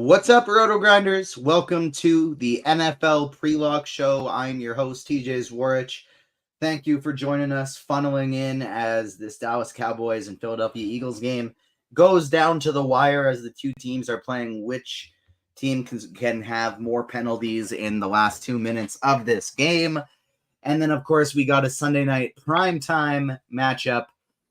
What's up, RotoGrinders? Welcome to the NFL Pre-Lock Show. I'm your host, TJ Zwarych. Thank you for joining us, funneling in as this Dallas Cowboys and Philadelphia Eagles game goes down to the wire as the two teams are playing which team can have more penalties in the last 2 minutes of this game. And then, of course, we got a Sunday night primetime matchup,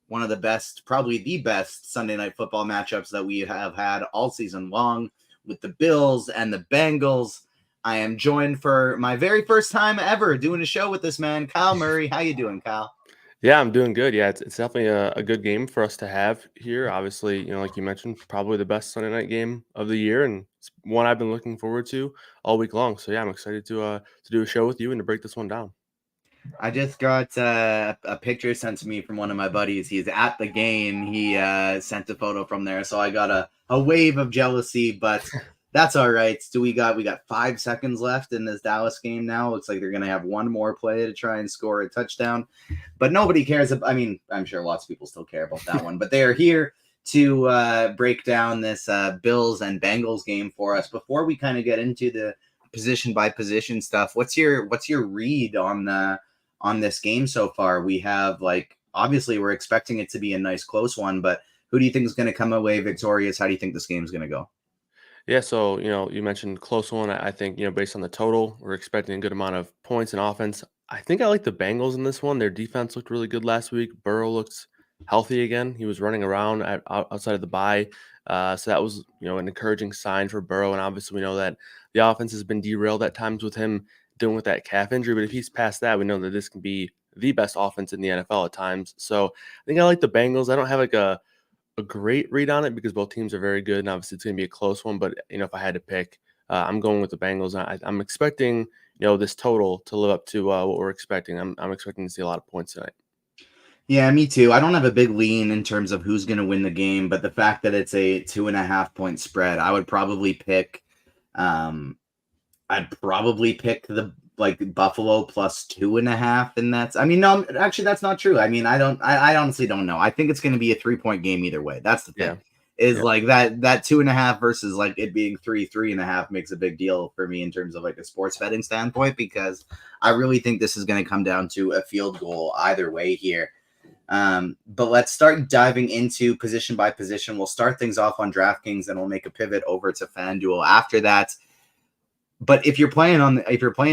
one of the best, probably the best Sunday night football matchups that we have had all season long, with the Bills and the Bengals. I am joined for my very first time ever doing a show with this man, Kyle Murray. How you doing, Kyle? Yeah, I'm doing good. Yeah, it's definitely a good game for us to have here. Obviously, like you mentioned, probably the best Sunday night game of the year, and it's one I've been looking forward to all week long. So yeah, I'm excited to do a show with you and to break this one down. I just got a picture sent to me from one of my buddies. He's at the game. He sent a photo from there, so I got a wave of jealousy, but that's all right. So we got 5 seconds left in this Dallas game now. Looks like they're going to have one more play to try and score a touchdown, but nobody cares. I mean, I'm sure lots of people still care about that one, but they are here to break down this Bills and Bengals game for us. Before we kind of get into the position by position stuff, what's your read on this game so far? We have, obviously we're expecting it to be a nice close one, but who do you think is going to come away victorious? How do you think this game is going to go? Yeah, so you mentioned close one. I think based on the total, we're expecting a good amount of points and offense. I think I like the Bengals in this one. Their defense looked really good last week. Burrow looks healthy again. He was running around outside of the bye, so that was an encouraging sign for Burrow. And obviously, we know that the offense has been derailed at times with him dealing with that calf injury. But if he's past that, we know that this can be the best offense in the NFL at times. So I think I like the Bengals. I don't have a great read on it because both teams are very good, and obviously it's going to be a close one. But if I had to pick, I'm going with the Bengals. I'm expecting this total to live up to what we're expecting. I'm expecting to see a lot of points tonight. Yeah, me too. I don't have a big lean in terms of who's going to win the game, but the fact that it's a 2.5-point spread, I would probably pick. I'd probably pick the Buffalo plus 2.5, and no, actually that's not true. I mean, I honestly don't know. I think it's going to be a 3-point game either way. That's the thing. Yeah. That 2.5 versus it being 3.5 makes a big deal for me in terms of a sports betting standpoint, because I really think this is going to come down to a field goal either way here. But let's start diving into position by position. We'll start things off on DraftKings, and we'll make a pivot over to FanDuel after that. But if you're playing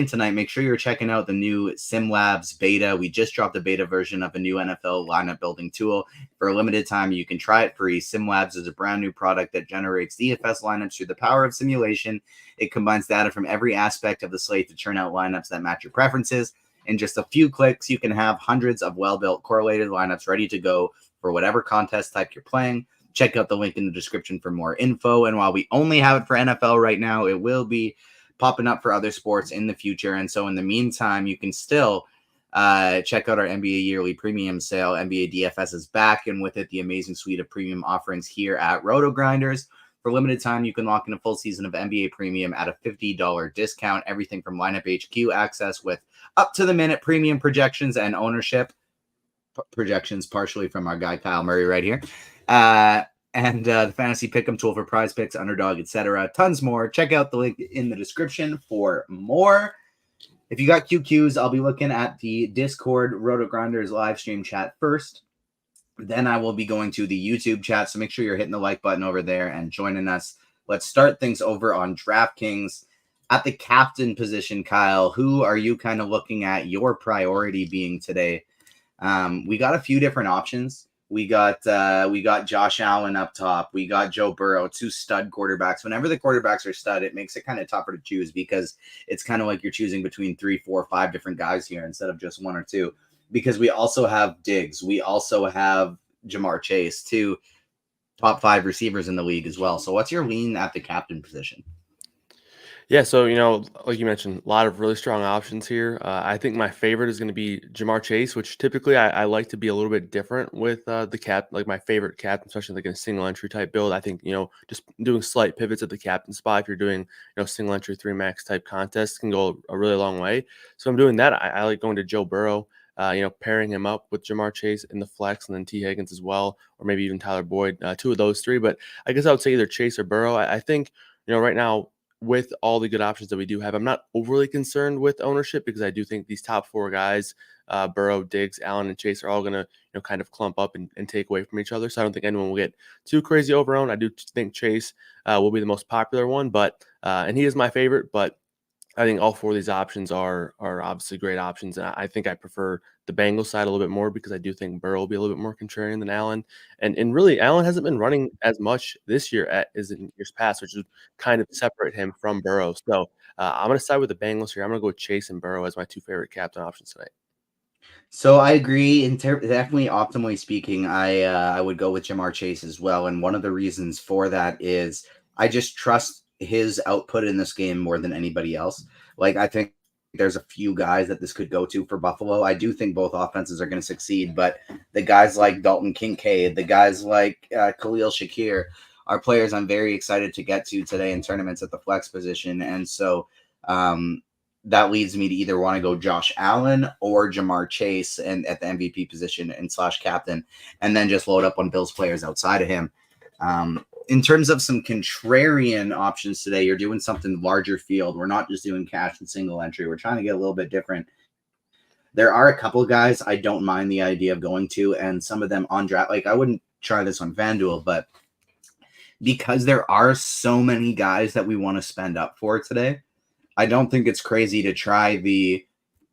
tonight, make sure you're checking out the new SimLabs beta. We just dropped a beta version of a new NFL lineup building tool. For a limited time, you can try it free. SimLabs is a brand new product that generates DFS lineups through the power of simulation. It combines data from every aspect of the slate to churn out lineups that match your preferences. In just a few clicks, you can have hundreds of well-built correlated lineups ready to go for whatever contest type you're playing. Check out the link in the description for more info. And while we only have it for NFL right now, it will be popping up for other sports in the future. And so in the meantime, you can still check out our NBA yearly premium sale. NBA DFS is back, and with it, the amazing suite of premium offerings here at RotoGrinders. For limited time, you can lock in a full season of NBA premium at a $50 discount. Everything from lineup HQ access with up to the minute premium projections and ownership projections, partially from our guy Kyle Murray right here. And the fantasy pick'em tool for prize picks, underdog, etc. Tons more. Check out the link in the description for more. If you got QQs, I'll be looking at the Discord RotoGrinders live stream chat first. Then I will be going to the YouTube chat, so make sure you're hitting the like button over there and joining us. Let's start things over on DraftKings. At the captain position, Kyle, who are you kind of looking at your priority being today? We got a few different options. We got Josh Allen up top. We got Joe Burrow, two stud quarterbacks. Whenever the quarterbacks are stud, it makes it kind of tougher to choose because it's kind of like you're choosing between 3, 4, 5 different guys here instead of just one or two. Because we also have Diggs. We also have Jamar Chase, two top 5 receivers in the league as well. So what's your lean at the captain position? Yeah, so like you mentioned, a lot of really strong options here. I think my favorite is going to be Jamar Chase, which typically I like to be a little bit different with the cap, like my favorite captain, especially like in a single entry type build. I think just doing slight pivots at the captain spot, if you're doing single entry 3 max type contests, can go a really long way. So I'm doing that. I like going to Joe Burrow. Pairing him up with Jamar Chase in the flex, and then T. Higgins as well, or maybe even Tyler Boyd, 2 of those 3. But I guess I would say either Chase or Burrow. I think right now with all the good options that we do have, I'm not overly concerned with ownership because I do think these top 4 guys, Burrow, Diggs, Allen, and Chase, are all going to kind of clump up and take away from each other. So I don't think anyone will get too crazy overowned. I do think Chase will be the most popular one, but and he is my favorite. But I think all 4 of these options are obviously great options. And I think I prefer the Bengals side a little bit more because I do think Burrow will be a little bit more contrarian than Allen. And really, Allen hasn't been running as much this year as in years past, which would kind of separate him from Burrow. So I'm going to side with the Bengals here. I'm going to go with Chase and Burrow as my 2 favorite captain options tonight. So I agree. Definitely, optimally speaking, I would go with Jamar Chase as well. And one of the reasons for that is I just trust his output in this game more than anybody else. Like, I think there's a few guys that this could go to for Buffalo. I do think both offenses are going to succeed, but the guys like Dalton Kincaid, the guys like Khalil Shakir are players I'm very excited to get to today in tournaments at the flex position. And so that leads me to either want to go Josh Allen or Jamar Chase and at the MVP position and / captain, and then just load up on Bills players outside of him. In terms of some contrarian options today, you're doing something larger field. We're not just doing cash and single entry. We're trying to get a little bit different. There are a couple of guys I don't mind the idea of going to, and some of them on draft. Like, I wouldn't try this on FanDuel, but because there are so many guys that we want to spend up for today, I don't think it's crazy to try the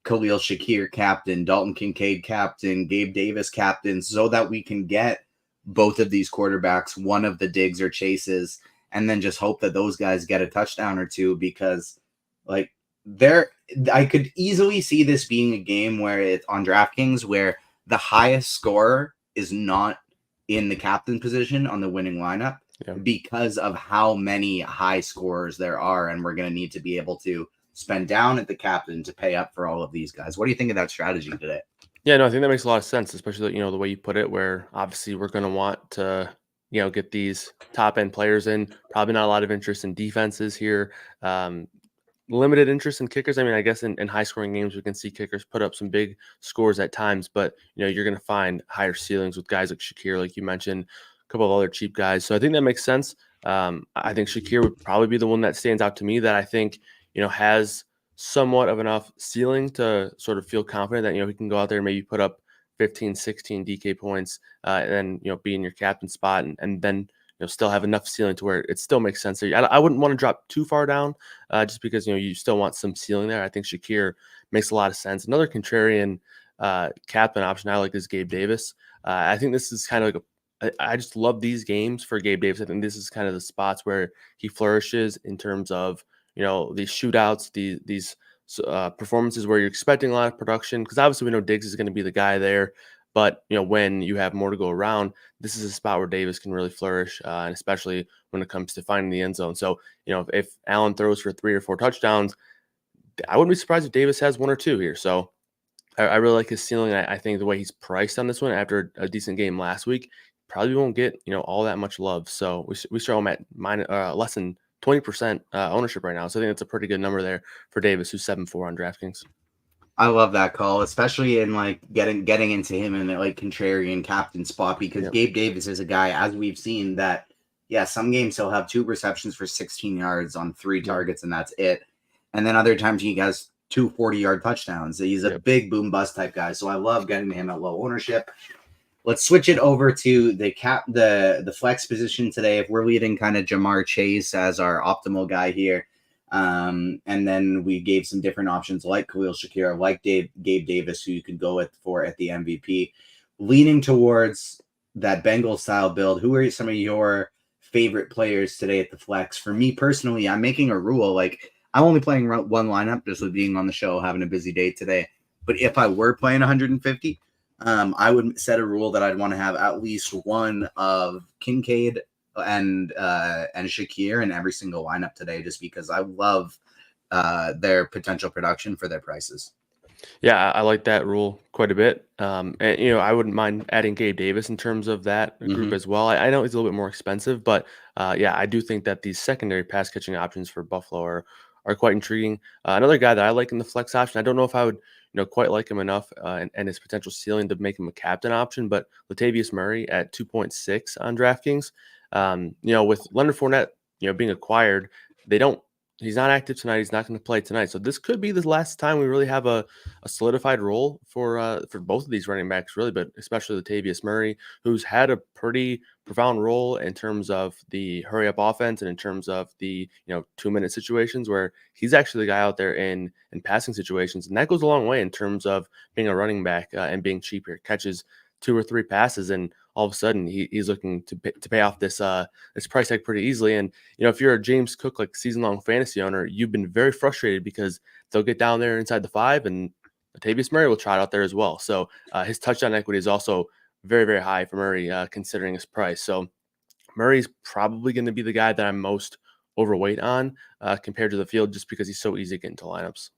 Khalil Shakir captain, Dalton Kincaid captain, Gabe Davis captain, so that we can get both of these quarterbacks, one of the Diggs or Chases, and then just hope that those guys get a touchdown or two, because like I could easily see this being a game where it's on DraftKings where the highest scorer is not in the captain position on the winning lineup. Yeah. Because of how many high scorers there are, and we're going to need to be able to spend down at the captain to pay up for all of these guys. What do you think of that strategy today? Yeah, no, I think that makes a lot of sense, especially the way you put it, where obviously we're going to want to get these top end players in. Probably not a lot of interest in defenses here. Limited interest in kickers. I mean, I guess in high scoring games, we can see kickers put up some big scores at times, but you're going to find higher ceilings with guys like Shakir, like you mentioned, a couple of other cheap guys. So I think that makes sense. I think Shakir would probably be the one that stands out to me that I think, has somewhat of enough ceiling to sort of feel confident that, he can go out there and maybe put up 15, 16 DK points and then, be in your captain spot and then, still have enough ceiling to where it still makes sense. I wouldn't want to drop too far down just because, you still want some ceiling there. I think Shakir makes a lot of sense. Another contrarian captain option I like is Gabe Davis. I think this is kind of like I just love these games for Gabe Davis. I think this is kind of the spots where he flourishes in terms of, these shootouts, these performances where you're expecting a lot of production. Because obviously we know Diggs is going to be the guy there. But, when you have more to go around, this is a spot where Davis can really flourish, and especially when it comes to finding the end zone. So, if Allen throws for 3 or 4 touchdowns, I wouldn't be surprised if Davis has 1 or 2 here. So I really like his ceiling. I think the way he's priced on this one after a decent game last week, probably won't get, all that much love. So we show him at less than 20% ownership right now. So I think that's a pretty good number there for Davis, who's 7-4 on DraftKings. I love that call, especially in like getting into him in the like contrarian captain spot, because Gabe Davis is a guy, as we've seen, that some games he'll have 2 receptions for 16 yards on 3 targets and that's it. And then other times he has 2 40-yard touchdowns. He's a big boom bust type guy. So I love getting him at low ownership. Let's switch it over to the flex position today. If we're leading kind of Jamar Chase as our optimal guy here. And then we gave some different options like Khalil Shakir, like Gabe Davis, who you could go with for at the MVP. Leaning towards that Bengals style build, who are some of your favorite players today at the flex? For me personally, I'm making a rule. Like, I'm only playing one lineup just with being on the show, having a busy day today. But if I were playing 150, I would set a rule that I'd want to have at least one of Kincaid and Shakir in every single lineup today, just because I love their potential production for their prices. Yeah, I like that rule quite a bit. And I wouldn't mind adding Gabe Davis in terms of that group as well. I know he's a little bit more expensive, but I do think that these secondary pass catching options for Buffalo are quite intriguing. Another guy that I like in the flex option, I don't know if I would quite like him enough and his potential ceiling to make him a captain option, but Latavius Murray at 2.6 on DraftKings. With Leonard Fournette being acquired. He's not active tonight. He's not going to play tonight. So this could be the last time we really have a solidified role for both of these running backs, really, but especially Latavius Murray, who's had a pretty profound role in terms of the hurry up offense and in terms of the 2-minute situations where he's actually the guy out there in passing situations, and that goes a long way in terms of being a running back and being cheap here. Catches 2 or 3 passes, and all of a sudden he's looking to pay off this price tag pretty easily. And if you're a James Cook like season-long fantasy owner, you've been very frustrated because they'll get down there inside the 5, and Latavius Murray will try it out there as well. So his touchdown equity is also very, very high for Murray considering his price. So Murray's probably going to be the guy that I'm most overweight on compared to the field, just because he's so easy to get into lineups.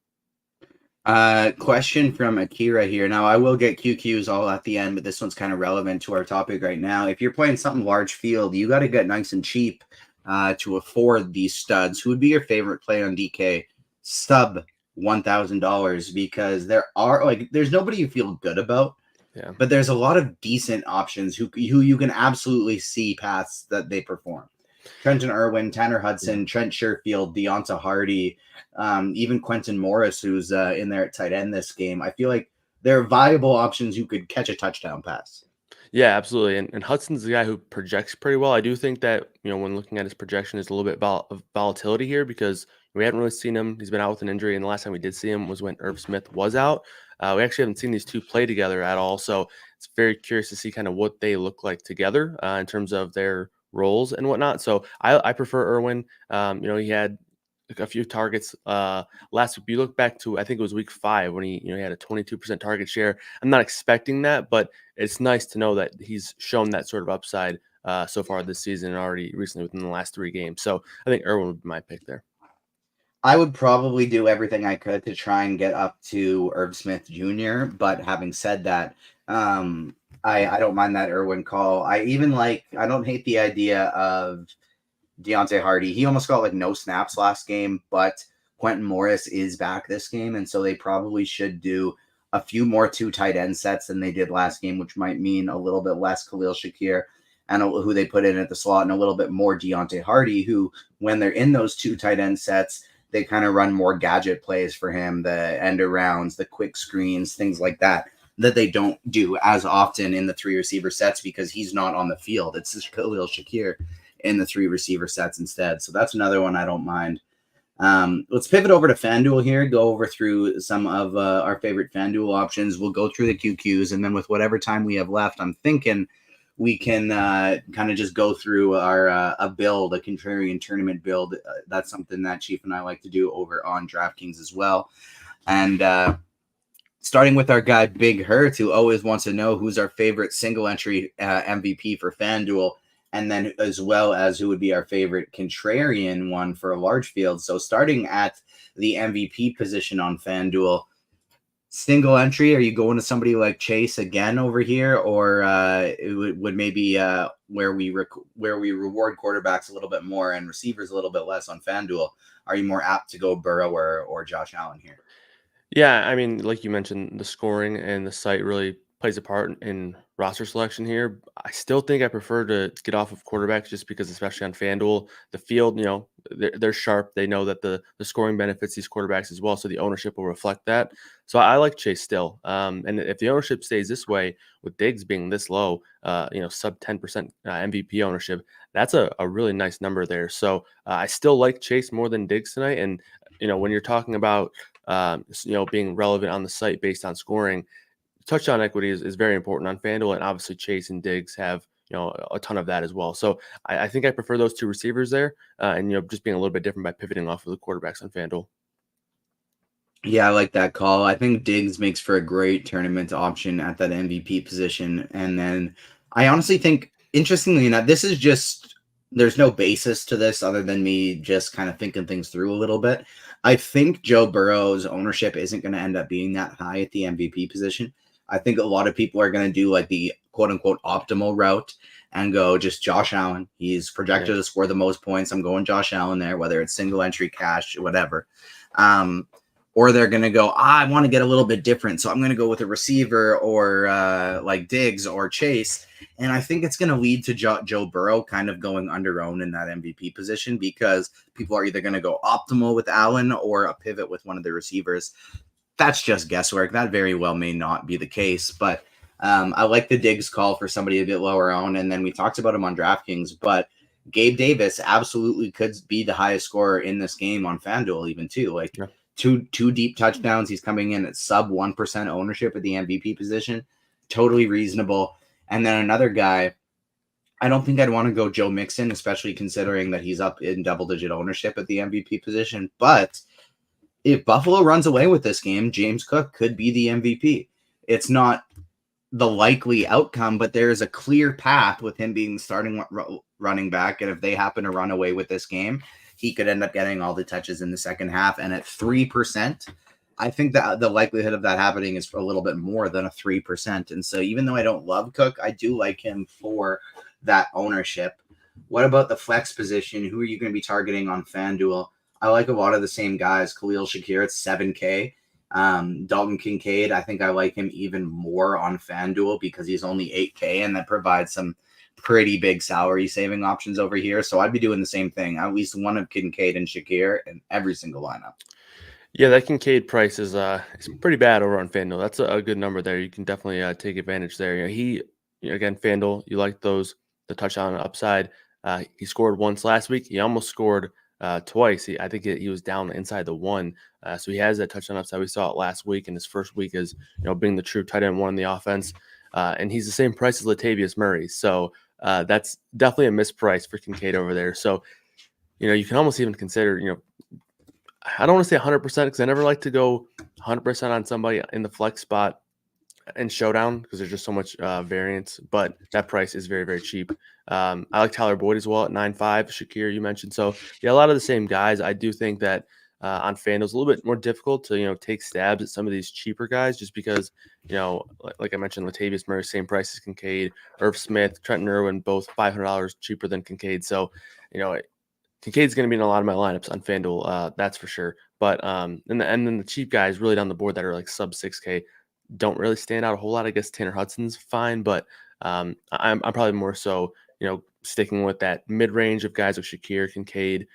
Question from Akira here. Now, I will get QQs all at the end, but this one's kind of relevant to our topic right now. If you're playing something large field, you got to get nice and cheap to afford these studs. Who would be your favorite play on DK? Sub $1,000, because there's nobody you feel good about. Yeah. But there's a lot of decent options who you can absolutely see paths that they perform. Trenton Irwin, Tanner Hudson, Trent Sherfield, Deonta Hardy, even Quentin Morris, who's in there at tight end this game. I feel like they're viable options who could catch a touchdown pass. Yeah, absolutely. And Hudson's the guy who projects pretty well. I do think that, when looking at his projection, is a little bit of volatility here because we haven't really seen him. He's been out with an injury, and the last time we did see him was when Irv Smith was out. We actually haven't seen these two play together at all. So it's very curious to see kind of what they look like together in terms of their roles and whatnot. So I prefer Irwin. He had a few targets last week. You look back to, I think it was week 5 when he had a 22% target share. I'm not expecting that, but it's nice to know that he's shown that sort of upside so far this season and already recently within the last 3 games. So I think Irwin would be my pick there. I would probably do everything I could to try and get up to Irv Smith Jr., but having said that, I don't mind that Irwin call. I don't hate the idea of Deonta Hardy. He almost got no snaps last game, but Quentin Morris is back this game, and so they probably should do a few more 2 tight end sets than they did last game, which might mean a little bit less Khalil Shakir and who they put in at the slot, and a little bit more Deonta Hardy, who, when they're in those 2 tight end sets, they kind of run more gadget plays for him, the end arounds, the quick screens, things like that they don't do as often in the 3 receiver sets because he's not on the field. It's just Khalil Shakir in the 3 receiver sets instead. So that's another one I don't mind. Let's pivot over to FanDuel here, go over through some of our favorite FanDuel options. We'll go through the QQs, and then with whatever time we have left, I'm thinking we can kind of just go through our a contrarian tournament build. That's something that Chief and I like to do over on DraftKings as well. And starting with our guy Big Hurt, who always wants to know who's our favorite single entry MVP for FanDuel, and then as well as who would be our favorite contrarian one for a large field. So starting at the MVP position on FanDuel, single entry, are you going to somebody like Chase again over here, or it would maybe where we reward quarterbacks a little bit more and receivers a little bit less on FanDuel? Are you more apt to go Burrow or Josh Allen here? Yeah, I mean, like you mentioned, the scoring and the site really plays a part in roster selection here. I still think I prefer to get off of quarterbacks just because, especially on FanDuel, the field, they're sharp. They know that the scoring benefits these quarterbacks as well, so the ownership will reflect that. So I like Chase still. And if the ownership stays this way, with Diggs being this low, sub 10% MVP ownership, that's a really nice number there. So I still like Chase more than Diggs tonight. And, when you're talking about being relevant on the site based on scoring, touchdown equity is very important on FanDuel, and obviously Chase and Diggs have a ton of that as well. So I think I prefer those 2 receivers there, and just being a little bit different by pivoting off of the quarterbacks on FanDuel. Yeah, I like that call. I think Diggs makes for a great tournament option at that MVP position, and then I honestly think, interestingly enough, this is just, there's no basis to this other than me just kind of thinking things through a little bit. I think Joe Burrow's ownership isn't going to end up being that high at the MVP position. I think a lot of people are going to do the quote unquote optimal route and go just Josh Allen. He's projected to score the most points. I'm going Josh Allen there, whether it's single entry, cash, whatever. or they're going to go, I want to get a little bit different, so I'm going to go with a receiver or like Diggs or Chase. And I think it's going to lead to Joe Burrow kind of going underowned in that MVP position because people are either going to go optimal with Allen or a pivot with one of the receivers. That's just guesswork. That very well may not be the case, but I like the Diggs call for somebody a bit lower owned. And then we talked about him on DraftKings, but Gabe Davis absolutely could be the highest scorer in this game on FanDuel even too. Like two deep touchdowns. He's coming in at sub 1% ownership at the MVP position. Totally reasonable. And then another guy, I don't think I'd want to go Joe Mixon, especially considering that he's up in double-digit ownership at the MVP position. But if Buffalo runs away with this game, James Cook could be the MVP. It's not the likely outcome, but there is a clear path with him being starting running back. And if they happen to run away with this game, he could end up getting all the touches in the second half. And at 3%, I think that the likelihood of that happening is a little bit more than a 3%. And so even though I don't love Cook, I do like him for that ownership. What about the flex position? Who are you going to be targeting on FanDuel? I like a lot of the same guys. Khalil Shakir at 7K. Dalton Kincaid, I think I like him even more on FanDuel because he's only 8K, and that provides some pretty big salary saving options over here. So I'd be doing the same thing. At least one of Kincaid and Shakir in every single lineup. Yeah, that Kincaid price is pretty bad over on FanDuel. That's a good number there. You can definitely take advantage there. Again, FanDuel, you like the touchdown upside. He scored once last week. He almost scored twice. I think he was down inside the one. So he has that touchdown upside. We saw it last week in his first week as being the true tight end one in the offense. And he's the same price as Latavius Murray. So that's definitely a misprice for Kincaid over there. So, you can almost even consider, I don't want to say 100% because I never like to go 100% on somebody in the flex spot in Showdown because there's just so much variance, but that price is very, very cheap. I like Tyler Boyd as well at 9.5. Shakir, you mentioned. So, yeah, a lot of the same guys. I do think that on FanDuel it's a little bit more difficult to, take stabs at some of these cheaper guys just because, like I mentioned, Latavius Murray, same price as Kincaid, Irv Smith, Trenton Irwin, both $500 cheaper than Kincaid. So, Kincaid's going to be in a lot of my lineups on FanDuel, that's for sure. But and then the cheap guys really down the board that are like sub 6K don't really stand out a whole lot. I guess Tanner Hudson's fine, but I'm probably more so sticking with that mid range of guys like Shakir, Kincaid,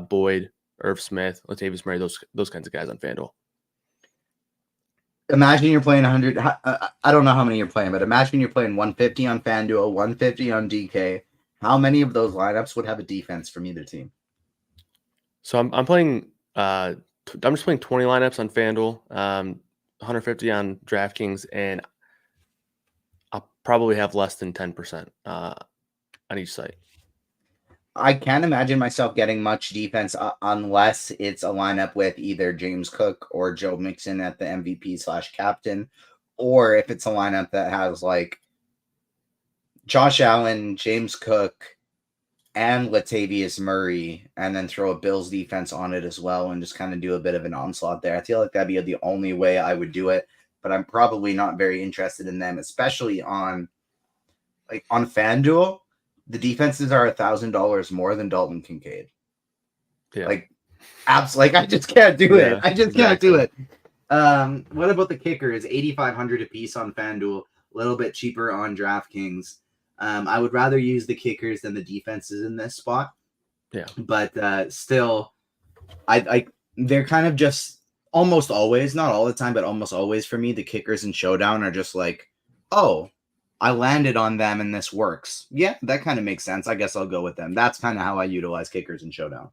Boyd, Irv Smith, Latavius Murray, those kinds of guys on FanDuel. Imagine you're playing 100. I don't know how many you're playing, but imagine you're playing 150 on FanDuel, 150 on DK. How many of those lineups would have a defense from either team? So I'm playing. I'm just playing 20 lineups on FanDuel, 150 on DraftKings, and I'll probably have less than 10% on each site. I can't imagine myself getting much defense unless it's a lineup with either James Cook or Joe Mixon at the MVP/captain, or if it's a lineup that has like Josh Allen, James Cook, and Latavius Murray, and then throw a Bills defense on it as well and just kind of do a bit of an onslaught there. I feel like that'd be the only way I would do it, but I'm probably not very interested in them, especially on FanDuel. The defenses are $1,000 more than Dalton Kincaid. Yeah. Absolutely. I just can't do it. I just can't do it. What about the kickers? 8,500 a piece on FanDuel, a little bit cheaper on DraftKings. I would rather use the kickers than the defenses in this spot. Yeah. But still, they're kind of just almost always, not all the time, but almost always for me, the kickers in Showdown are just like, oh, I landed on them and this works. Yeah, that kind of makes sense. I guess I'll go with them. That's kind of how I utilize kickers in Showdown.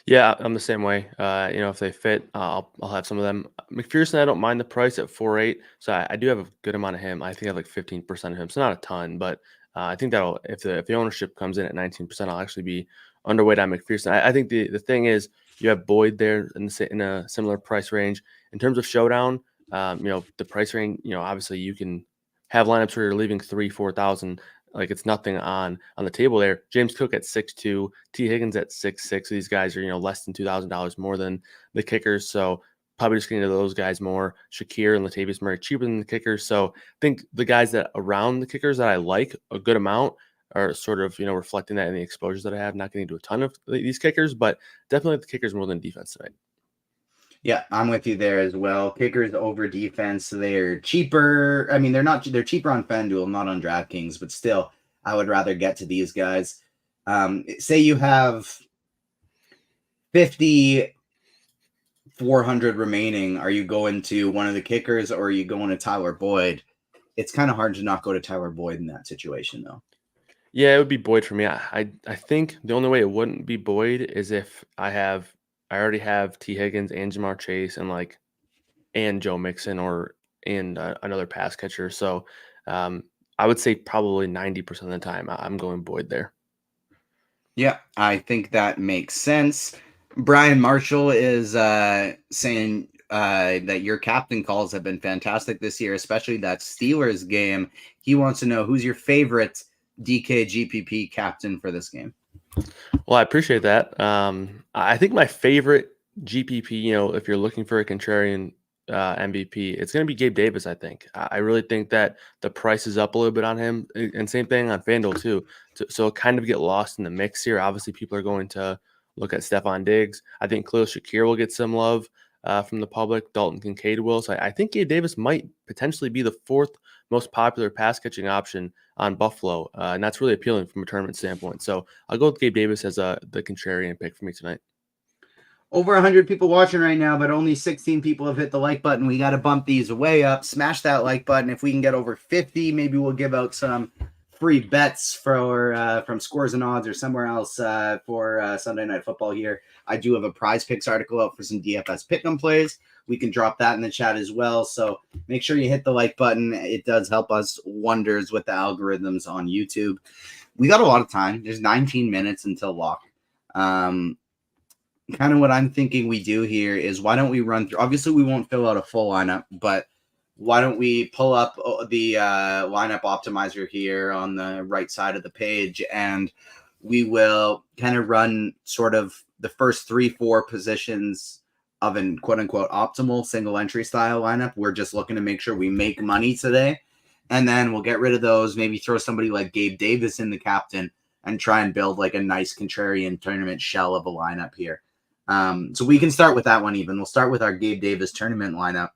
Yeah, I'm the same way. If they fit, I'll have some of them. McPherson, I don't mind the price at 4.8, so I do have a good amount of him. I think I have like 15% of him, so not a ton, but I think that'll if the ownership comes in at 19%, I'll actually be underweight on McPherson. I think the thing is you have Boyd there in a similar price range. In terms of Showdown, the price range, obviously you can have lineups where you're leaving 3,000-4,000. Like it's nothing on the table there. James Cook at 6.2, T. Higgins at 6.6. These guys are less than $2,000 more than the kickers. So probably just getting to those guys more. Shakir and Latavius Murray cheaper than the kickers. So I think the guys that around the kickers that I like a good amount are sort of reflecting that in the exposures that I have. Not getting to a ton of these kickers, but definitely the kickers more than defense tonight. Yeah, I'm with you there as well. Kickers over defense, they're cheaper. I mean, they're cheaper on FanDuel, not on DraftKings, but still, I would rather get to these guys. Say you have 5,400 remaining. Are you going to one of the kickers or are you going to Tyler Boyd? It's kind of hard to not go to Tyler Boyd in that situation, though. Yeah, it would be Boyd for me. I think the only way it wouldn't be Boyd is if I already have T Higgins and Jamar Chase and Joe Mixon and another pass catcher. So I would say probably 90% of the time I'm going Boyd there. Yeah, I think that makes sense. Brian Marshall is saying that your captain calls have been fantastic this year, especially that Steelers game. He wants to know who's your favorite DK GPP captain for this game. Well, I appreciate that. I think my favorite GPP, if you're looking for a contrarian MVP, it's going to be Gabe Davis. I think. I really think that the price is up a little bit on him, and same thing on FanDuel too. So kind of get lost in the mix here. Obviously, people are going to look at Stephon Diggs. I think Khalil Shakir will get some love from the public. Dalton Kincaid will. So I think Gabe Davis might potentially be the fourth most popular pass catching option on Buffalo, and that's really appealing from a tournament standpoint. So I'll go with Gabe Davis as the contrarian pick for me tonight. Over 100 people watching right now, but only 16 people have hit the like button. We got to bump these way up. Smash that like button. If we can get over 50, maybe we'll give out some free bets from Scores and Odds or somewhere else for Sunday Night Football here. I do have a prize picks article out for some DFS pick'em plays. We can drop that in the chat as well. So make sure you hit the like button. It does help us wonders with the algorithms on YouTube. We got a lot of time. There's 19 minutes until lock. Kind of what I'm thinking we do here is why don't we run through, obviously we won't fill out a full lineup, but why don't we pull up the lineup optimizer here on the right side of the page, and we will kind of run sort of the first 3-4 positions of an quote unquote optimal single entry style lineup. We're just looking to make sure we make money today, and then we'll get rid of those, maybe throw somebody like Gabe Davis in the captain and try and build like a nice contrarian tournament shell of a lineup here. So we can start with that one even. We'll start with our Gabe Davis tournament lineup.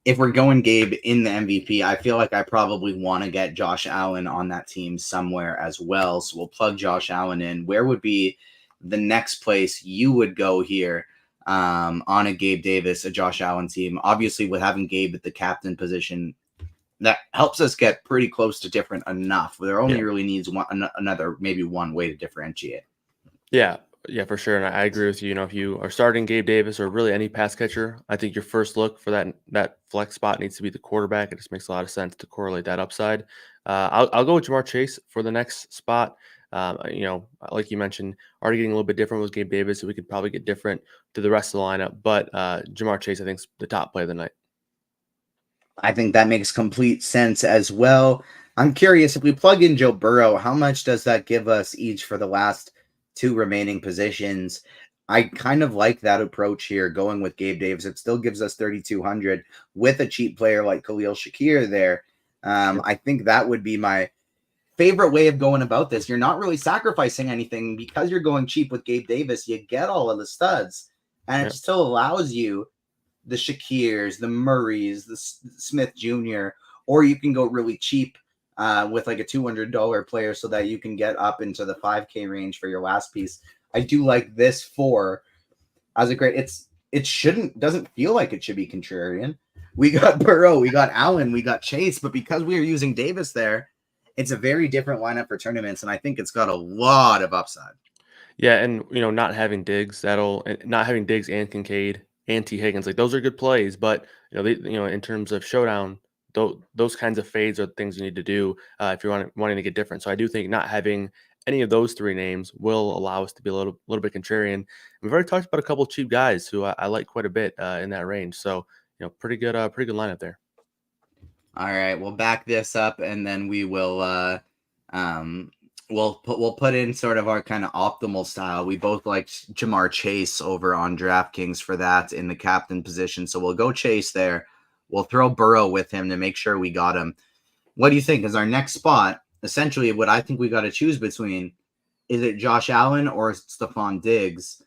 If we're going Gabe in the MVP, I feel like I probably want to get Josh Allen on that team somewhere as well. So we'll plug Josh Allen in. Where would be the next place you would go here on a Gabe Davis, a Josh Allen team? Obviously, with having Gabe at the captain position, that helps us get pretty close to different enough. There only really needs maybe one way to differentiate. Yeah, for sure. And I agree with you. If you are starting Gabe Davis or really any pass catcher, I think your first look for that flex spot needs to be the quarterback. It just makes a lot of sense to correlate that upside. I'll go with Jamar Chase for the next spot. Like you mentioned, already getting a little bit different with Gabe Davis, so we could probably get different to the rest of the lineup. But Jamar Chase, I think, is the top play of the night. I think that makes complete sense as well. I'm curious, if we plug in Joe Burrow, how much does that give us each for the last two remaining positions? I kind of like that approach here, going with Gabe Davis. It still gives us 3,200 with a cheap player like Khalil Shakir there. I think that would be my favorite way of going about this. You're not really sacrificing anything because you're going cheap with Gabe Davis. You get all of the studs, and it still allows you the Shakirs, the Murrays, the Smith Jr., or you can go really cheap with like a $200 player so that you can get up into the 5K range for your last piece. I do like this as a great, doesn't feel like it should be contrarian. We got Burrow, we got Allen, we got Chase, but because we are using Davis there, it's a very different lineup for tournaments, and I think it's got a lot of upside. Yeah, and not having Diggs, not having Diggs and Kincaid and T Higgins, like those are good plays, but in terms of showdown, those kinds of fades are things you need to do if you're wanting to get different. So I do think not having any of those three names will allow us to be a little bit contrarian. And we've already talked about a couple of cheap guys who I like quite a bit in that range. So pretty good lineup there. All right, we'll back this up, and then we will we'll put in sort of our kind of optimal style. We both like Jamar Chase over on DraftKings for that in the captain position, so we'll go Chase there. We'll throw Burrow with him to make sure we got him. What do you think is our next spot? Essentially, what I think we got to choose between, is it Josh Allen or Stephon Diggs?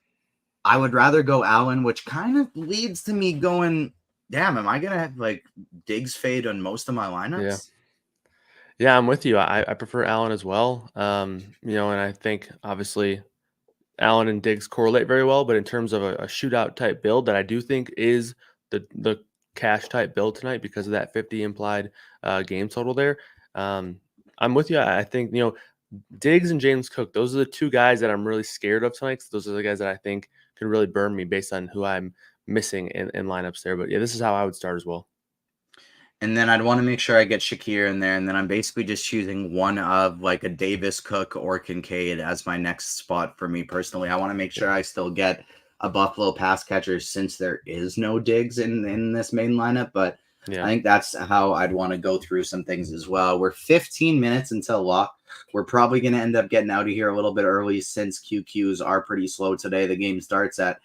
I would rather go Allen, which kind of leads to me going, damn, am I going to have like Diggs fade on most of my lineups? Yeah, I'm with you. I prefer Allen as well. And I think obviously Allen and Diggs correlate very well, but in terms of a shootout type build that I do think is the cash type build tonight because of that 50 implied game total there. I'm with you. I think, Diggs and James Cook, those are the two guys that I'm really scared of tonight. 'Cause those are the guys that I think can really burn me based on who I'm missing in lineups there. But yeah, this is how I would start as well. And then I'd want to make sure I get Shakir in there. And then I'm basically just choosing one of like a Davis, Cook, or Kincaid as my next spot for me personally. I want to make sure I still get a Buffalo pass catcher since there is no Diggs in this main lineup. But Yeah. I think that's how I'd want to go through some things as well. We're 15 minutes until lock. We're probably going to end up getting out of here a little bit early since QQs are pretty slow today. The game starts at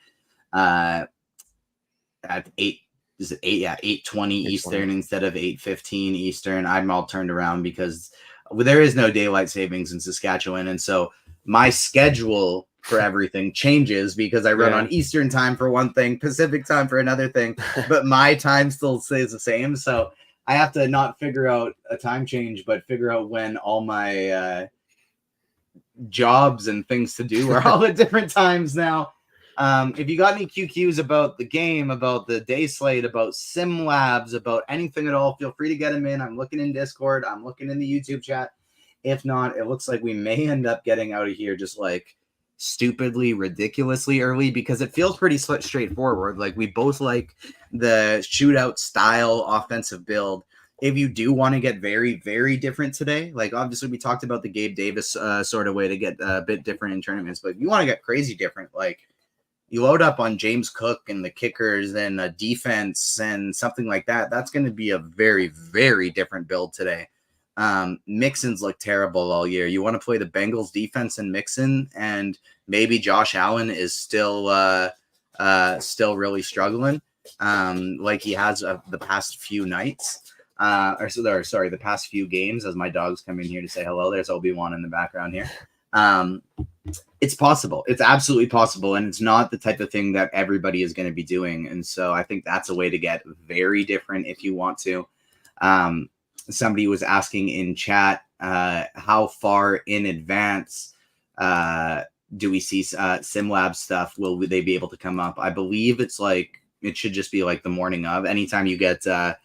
8. Is it 8? Yeah, 8:20 Eastern instead of 8:15 Eastern. I'm all turned around because there is no daylight savings in Saskatchewan, and so my schedule for everything changes because I run on Eastern time for one thing, Pacific time for another thing, but my time still stays the same. So I have to not figure out a time change, but figure out when all my jobs and things to do are all at different times now. If you got any QQs about the game, about the day slate, about sim labs, about anything at all, feel free to get them in. I'm looking in Discord. I'm looking in the YouTube chat. If not, it looks like we may end up getting out of here just like stupidly, ridiculously early because it feels pretty straightforward. Like we both like the shootout style offensive build. If you do want to get very, very different today, like obviously we talked about the Gabe Davis sort of way to get a bit different in tournaments, but if you want to get crazy different, like you load up on James Cook and the kickers and a defense and something like that, that's going to be a very, very different build today. Mixon's look terrible all year. You want to play the Bengals defense and Mixon, and maybe Josh Allen is still really struggling, like he has the past few nights. The past few games, as my dog's come in here to say hello. There's Obi-Wan in the background here. It's possible. It's absolutely possible. And it's not the type of thing that everybody is going to be doing. And so I think that's a way to get very different if you want to. Somebody was asking in chat, how far in advance do we see SimLab stuff? Will they be able to come up? I believe it's like, it should just be like the morning of. Anytime you get a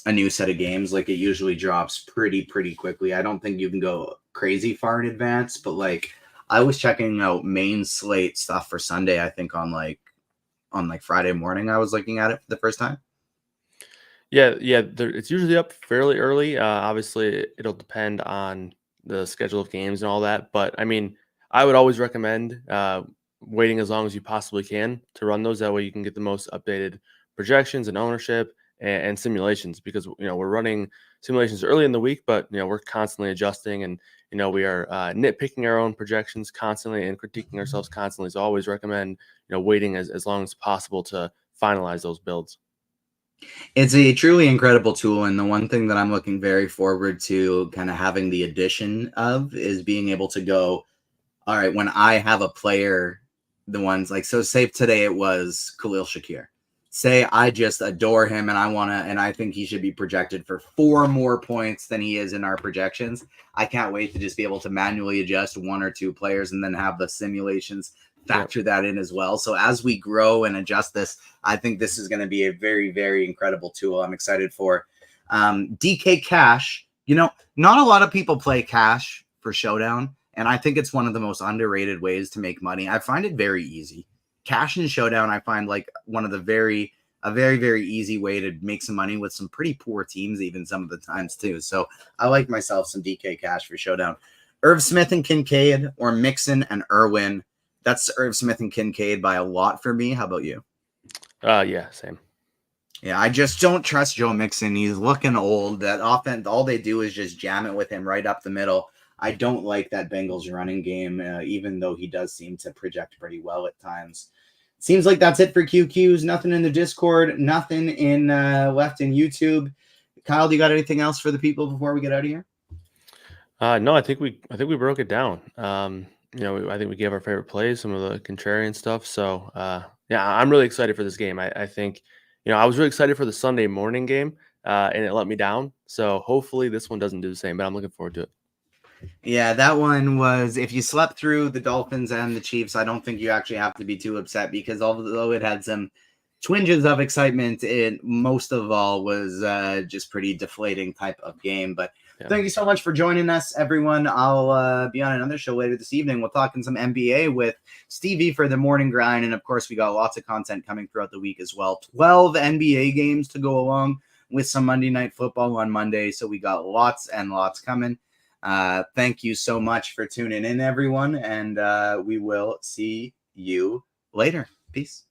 new set of games, like it usually drops pretty quickly. I don't think you can go crazy far in advance, but like I was checking out main slate stuff for Sunday, I think on Friday morning I was looking at it for the first time. Yeah, it's usually up fairly early. Obviously it'll depend on the schedule of games and all that, but I mean, I would always recommend waiting as long as you possibly can to run those. That way you can get the most updated projections and ownership and simulations, because we're running simulations early in the week, but we're constantly adjusting, and we are nitpicking our own projections constantly and critiquing ourselves constantly. So I always recommend waiting as long as possible to finalize those builds. It's a truly incredible tool, and the one thing that I'm looking very forward to kind of having the addition of is being able to go, all right, when I have a player, the ones like, so say today it was Khalil Shakir. Say I just adore him and I think he should be projected for 4 more points than he is in our projections. I can't wait to just be able to manually adjust 1 or 2 players and then have the simulations factor that in as well. So as we grow and adjust this, I think this is going to be a very, very incredible tool. I'm excited for DK Cash. Not a lot of people play Cash for Showdown, and I think it's one of the most underrated ways to make money. I find it very easy. Cash and Showdown, I find like a very, very easy way to make some money with some pretty poor teams, even some of the times too. So I like myself some DK Cash for Showdown. Irv Smith and Kincaid, or Mixon and Irwin. That's Irv Smith and Kincaid by a lot for me. How about you? Yeah, same. Yeah, I just don't trust Joe Mixon. He's looking old. That offense, all they do is just jam it with him right up the middle. I don't like that Bengals running game, even though he does seem to project pretty well at times. Seems like that's it for QQs. Nothing in the Discord. Nothing in left in YouTube. Kyle, do you got anything else for the people before we get out of here? No, I think we broke it down. I think we gave our favorite plays, some of the contrarian stuff. So, yeah, I'm really excited for this game. I think, I was really excited for the Sunday morning game, and it let me down. So hopefully this one doesn't do the same, but I'm looking forward to it. Yeah, that one was, if you slept through the Dolphins and the Chiefs, I don't think you actually have to be too upset, because although it had some twinges of excitement, it most of all was just pretty deflating type of game. But thank you so much for joining us, everyone. I'll be on another show later this evening. We'll talk in some NBA with Stevie for the morning grind. And of course, we got lots of content coming throughout the week as well. 12 NBA games to go along with some Monday Night Football on Monday. So we got lots and lots coming. Thank you so much for tuning in, everyone. And we will see you later. Peace.